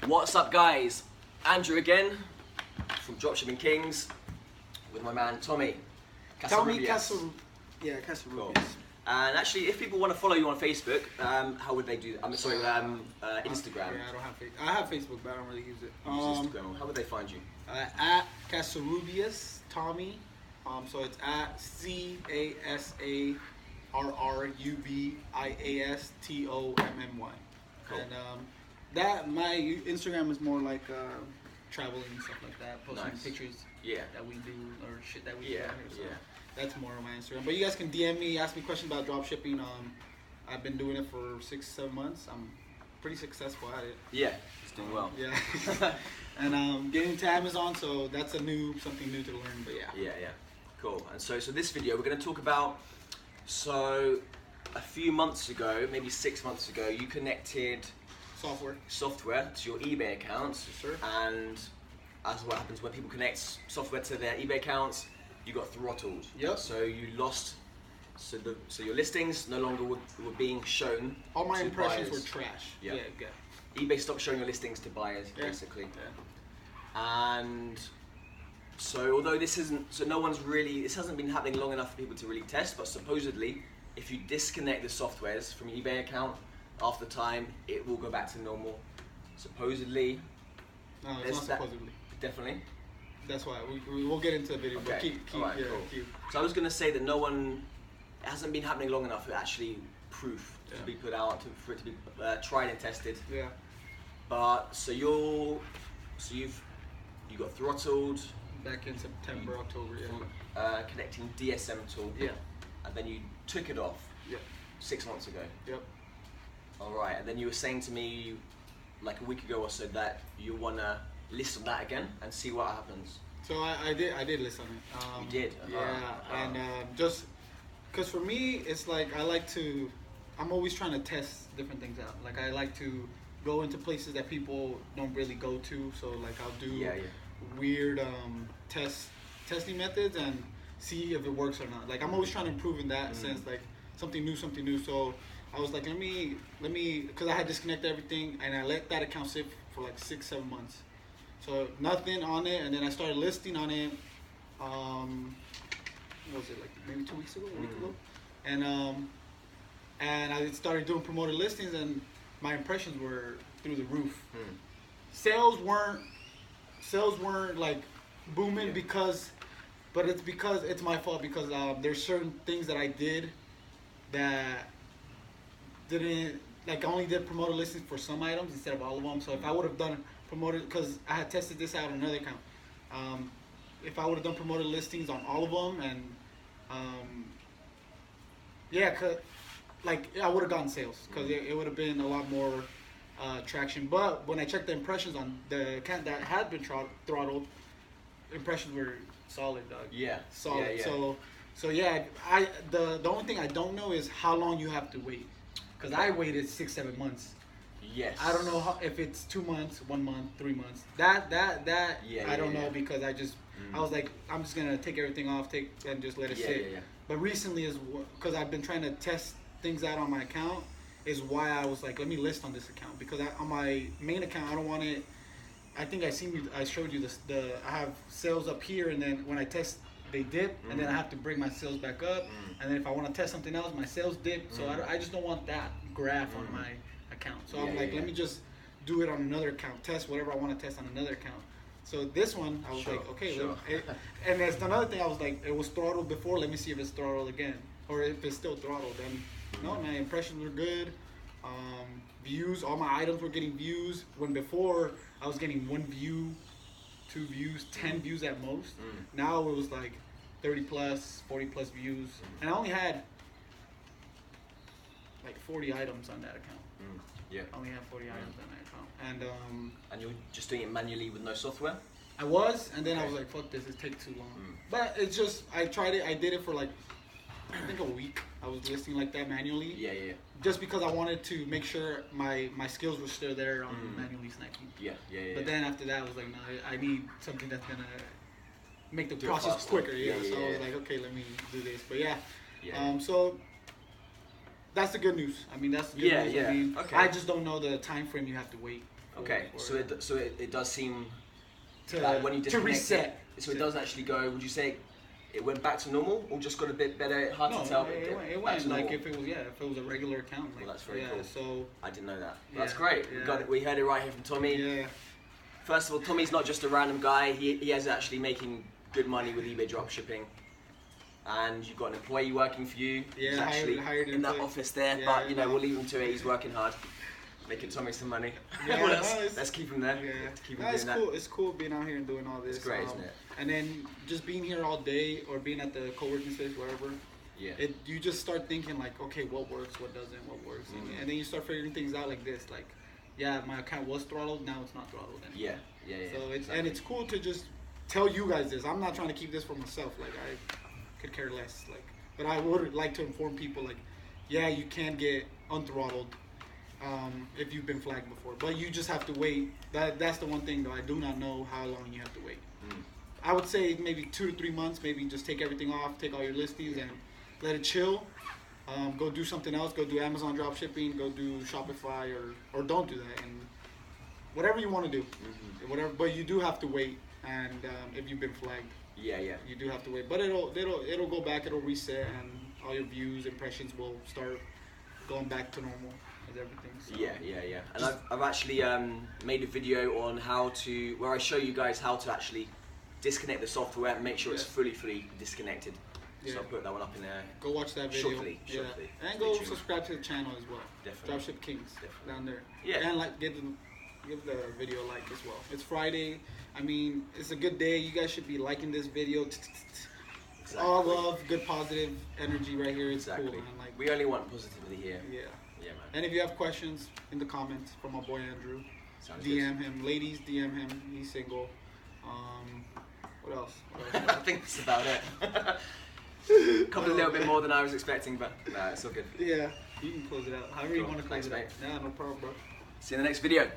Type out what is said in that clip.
What's up, guys? Andrew again from Dropshipping Kings with my man Tommy. Casarubias. Cool. And actually, if people want to follow you on Facebook, how would they do that? Instagram. Yeah, I don't have Facebook. I have Facebook, but I don't really use it. Instagram. How would they find you? At Casarubias Tommy. So it's at CASARRUBIASTOMMY. Cool. And that my Instagram is more like traveling and stuff like that, posting pictures that we do or shit that we do out here. So that's more on my Instagram. But you guys can DM me, ask me questions about dropshipping. I've been doing it for 6-7 months. I'm pretty successful at it. Yeah, it's doing well. Yeah. And getting to Amazon, so that's something new to learn. But yeah. Cool. And so this video we're going to talk about. So a few months ago, maybe 6 months ago, you connected software to your eBay accounts. Yes, sir. And as what happens when people connect software to their eBay accounts, you got throttled. Yep. So you lost. So your listings no longer were being shown. All my to impressions buyers. were trash. Yeah. Yeah. eBay stopped showing your listings to buyers, basically. Yeah. And so although this hasn't been happening long enough for people to really test, but supposedly if you disconnect the softwares from your eBay account after time, it will go back to normal. Supposedly. No, it's not supposedly. Definitely. That's why we'll get into the video. Okay. But keep cool. So I was gonna say that it hasn't been happening long enough for actually proof to be put out, for it to be tried and tested. Yeah. But so you got throttled Back in September, October, connecting DSM Tool. Yeah. And then you took it off. Yeah. 6 months ago. Yep. All right. And then you were saying to me like a week ago or so that you wanna list on that again and see what happens. So I did list on it. You did? And just because for me, it's like I'm always trying to test different things out. Like I like to go into places that people don't really go to. So like I'll do weird testing methods and see if it works or not. Like I'm always trying to improve in that sense, like something new. So I was like, let me, because I had disconnected everything and I let that account sit for like 6-7 months. So nothing on it, and then I started listing on it. What was it, like maybe 2 weeks ago, a week ago, and I started doing promoted listings, and my impressions were through the roof. Sales weren't like booming but it's my fault because there's certain things that I did that didn't, like I only did promoted listings for some items instead of all of them. So if I would have done promoted, because I had tested this out on another account, if I would have done promoted listings on all of them and I would have gotten sales because it would have been a lot more traction. But when I checked the impressions on the account that had been throttled, impressions were solid, dog. Yeah. Solid. Yeah. So the only thing I don't know is how long you have to wait, because I waited 6-7 months. Yes. I don't know if it's 2 months, 1 month, 3 months. That I don't know because I was like, I'm just gonna take everything off, and just let it sit. Yeah. But recently is because I've been trying to test things out on my account, is why I was like, let me list on this account, because on my main account I don't want it. I think I showed you this. I have sales up here, and then when I test, they dip, and then I have to bring my sales back up, and then if I want to test something else, my sales dip. So I just don't want that graph on my account. So I'm like, let me just do it on another account, test whatever I want to test on another account. So this one, I was like, okay. And that's another thing. I was like, it was throttled before. Let me see if it's throttled again, or if it's still throttled. And no, my impressions were good. Views, all my items were getting views. When before I was getting 1 view, 2 views, 10 views at most. Now it was like 30 plus, 40 plus views, and I only had like 40 items on that account. Yeah. I only had 40 items on that account, and you're just doing it manually with no software? I was, and then I was like, fuck this, it takes too long. But it's just, I tried it, I did it for like, I think a week. I was listing like that manually. Yeah. Just because I wanted to make sure my skills were still there on manually snacking. Yeah. But then after that, I was like, no, I need something that's gonna make the process quicker. So I was like, okay, let me do this. But so that's the good news. I mean, that's the good news. Yeah. I mean, Okay. I just don't know the time frame you have to wait. Okay. So it does seem to, like when you to disconnect reset. so it doesn't actually go. Would you say it went back to normal, or just got a bit better? Hard No, to tell. it back went to like normal? if it was a regular account. Like, Well, that's very yeah, cool. So I didn't know that. Yeah, That's great. We yeah. got it. We heard it right here from Tommy. yeah, First of all, Tommy's not just a random guy. He is actually making good money with eBay dropshipping. And you've got an employee working for you. Yeah, He's actually hired in that employee. office there. Yeah, but you know, no. we'll leave him to it. He's working hard, making Tommy some money. Yeah, Well, no, let's keep him there. yeah. Keep him No, it's doing cool. It's cool being out here and doing all this. It's great, isn't it? And then just being here all day or being at the co-working space, wherever. Yeah. You just start thinking like, okay, what works, what doesn't, what works, and then you start figuring things out like this, like, yeah, my account was throttled, now it's not throttled anymore. Yeah. So it's cool to just tell you guys this. I'm not trying to keep this for myself. Like I could care less. Like, but I would like to inform people like, yeah, you can get unthrottled if you've been flagged before, but you just have to wait. That's the one thing though. I do not know how long you have to wait. I would say maybe 2 to 3 months. Maybe just take everything off, take all your listings, and let it chill. Go do something else. Go do Amazon dropshipping. Go do Shopify, or don't do that. And whatever you want to do, whatever. But you do have to wait. And if you've been flagged, Yeah. you do have to wait. But it'll go back. It'll reset, and all your views, impressions will start going back to normal as everything. So. Yeah. And I've actually made a video on where I show you guys how to actually disconnect the software and make sure it's fully disconnected. Yeah. So I'll put that one up in there. Go watch that video. Shortly. And Stay go tuned. subscribe to the channel as well. Definitely. Dropship Kings down there. Yeah. And like give the video a like as well. It's Friday. I mean, it's a good day. You guys should be liking this video. Exactly. All love, good positive energy right here. It's Exactly. cool, man. Like, We only want positivity here. yeah. Yeah, man. And if you have questions in the comments from my boy Andrew, Sounds DM him. Ladies, DM him. He's single. What else? I think that's about it. Couple a little bit more than I was expecting, but it's all good. Yeah, you can close it out. However you Cool. want to close Thanks, it out. mate. Yeah, no problem, bro. See you in the next video.